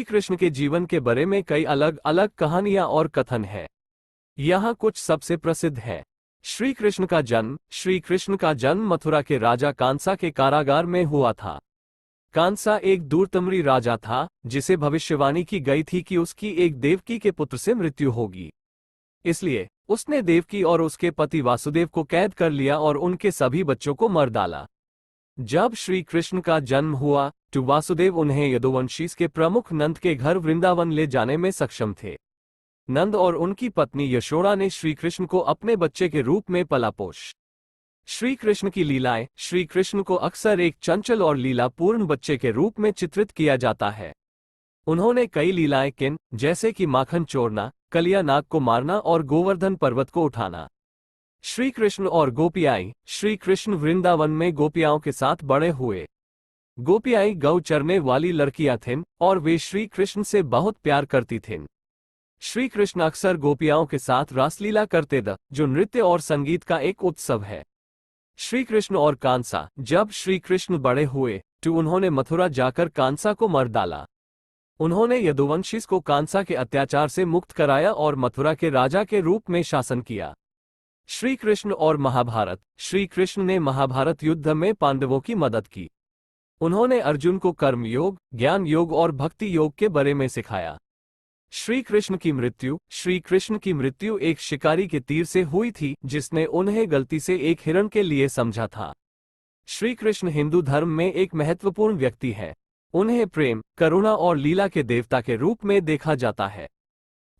श्री कृष्ण के जीवन के बारे में कई अलग अलग कहानियां और कथन हैं। यहाँ कुछ सबसे प्रसिद्ध है। श्री कृष्ण का जन्म। श्री कृष्ण का जन्म मथुरा के राजा कांसा के कारागार में हुआ था। कांसा एक दूरतमरी राजा था, जिसे भविष्यवाणी की गई थी कि उसकी एक देवकी के पुत्र से मृत्यु होगी। इसलिए उसने देवकी और उसके पति वासुदेव को कैद कर लिया और उनके सभी बच्चों को मार डाला। जब श्री कृष्ण का जन्म हुआ तो वासुदेव उन्हें यदुवंशीस के प्रमुख नंद के घर वृंदावन ले जाने में सक्षम थे। नंद और उनकी पत्नी यशोदा ने श्री कृष्ण को अपने बच्चे के रूप में पाला पोष। श्री कृष्ण की लीलाएं। श्री कृष्ण को अक्सर एक चंचल और लीलापूर्ण बच्चे के रूप में चित्रित किया जाता है। उन्होंने कई लीलाएं किन, जैसे कि माखन चोरना, कलिया नाग को मारना और गोवर्धन पर्वत को उठाना। श्री कृष्ण और गोपियाई। श्री कृष्ण वृंदावन में गोपियाओं के साथ बड़े हुए। गोपियाई गौ चरने वाली लड़कियां थीं और वे श्री कृष्ण से बहुत प्यार करती थीं। श्री कृष्ण अक्सर गोपियाओं के साथ रासलीला करते थे, जो नृत्य और संगीत का एक उत्सव है। श्री कृष्ण और कांसा। जब श्री कृष्ण बड़े हुए तो उन्होंने मथुरा जाकर कांसा को मार डाला। उन्होंने यदुवंशीस को कांसा के अत्याचार से मुक्त कराया और मथुरा के राजा के रूप में शासन किया। श्री कृष्ण और महाभारत। श्री कृष्ण ने महाभारत युद्ध में पांडवों की मदद की। उन्होंने अर्जुन को कर्म योग, ज्ञान योग और भक्ति योग के बारे में सिखाया। श्री कृष्ण की मृत्यु। श्री कृष्ण की मृत्यु एक शिकारी के तीर से हुई थी, जिसने उन्हें गलती से एक हिरण के लिए समझा था। श्री कृष्ण हिंदू धर्म में एक महत्वपूर्ण व्यक्ति है। उन्हें प्रेम, करुणा और लीला के देवता के रूप में देखा जाता है।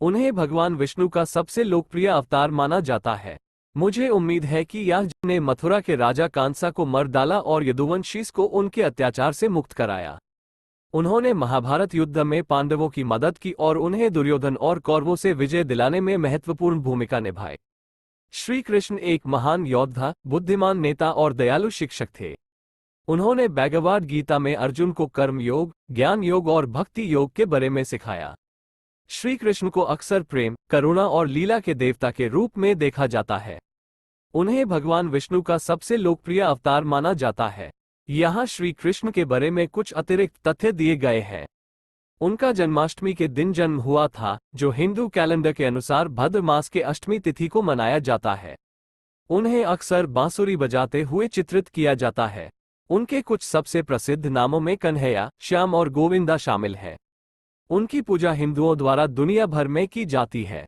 उन्हें भगवान विष्णु का सबसे लोकप्रिय अवतार माना जाता है। मुझे उम्मीद है कि यह ने मथुरा के राजा कांसा को मार डाला और यदुवंशीस को उनके अत्याचार से मुक्त कराया। उन्होंने महाभारत युद्ध में पांडवों की मदद की और उन्हें दुर्योधन और कौरवों से विजय दिलाने में महत्वपूर्ण भूमिका निभाई। श्री कृष्ण एक महान योद्धा, बुद्धिमान नेता और दयालु शिक्षक थे। उन्होंने भगवद गीता में अर्जुन को कर्म योग, ज्ञान योग और भक्ति योग के बारे में सिखाया। श्री कृष्ण को अक्सर प्रेम, करुणा और लीला के देवता के रूप में देखा जाता है। उन्हें भगवान विष्णु का सबसे लोकप्रिय अवतार माना जाता है। यहाँ श्री कृष्ण के बारे में कुछ अतिरिक्त तथ्य दिए गए हैं। उनका जन्माष्टमी के दिन जन्म हुआ था, जो हिंदू कैलेंडर के अनुसार भाद्र मास के अष्टमी तिथि को मनाया जाता है। उन्हें अक्सर बांसुरी बजाते हुए चित्रित किया जाता है। उनके कुछ सबसे प्रसिद्ध नामों में कन्हैया, श्याम और गोविंदा शामिल है। उनकी पूजा हिंदुओं द्वारा दुनिया भर में की जाती है।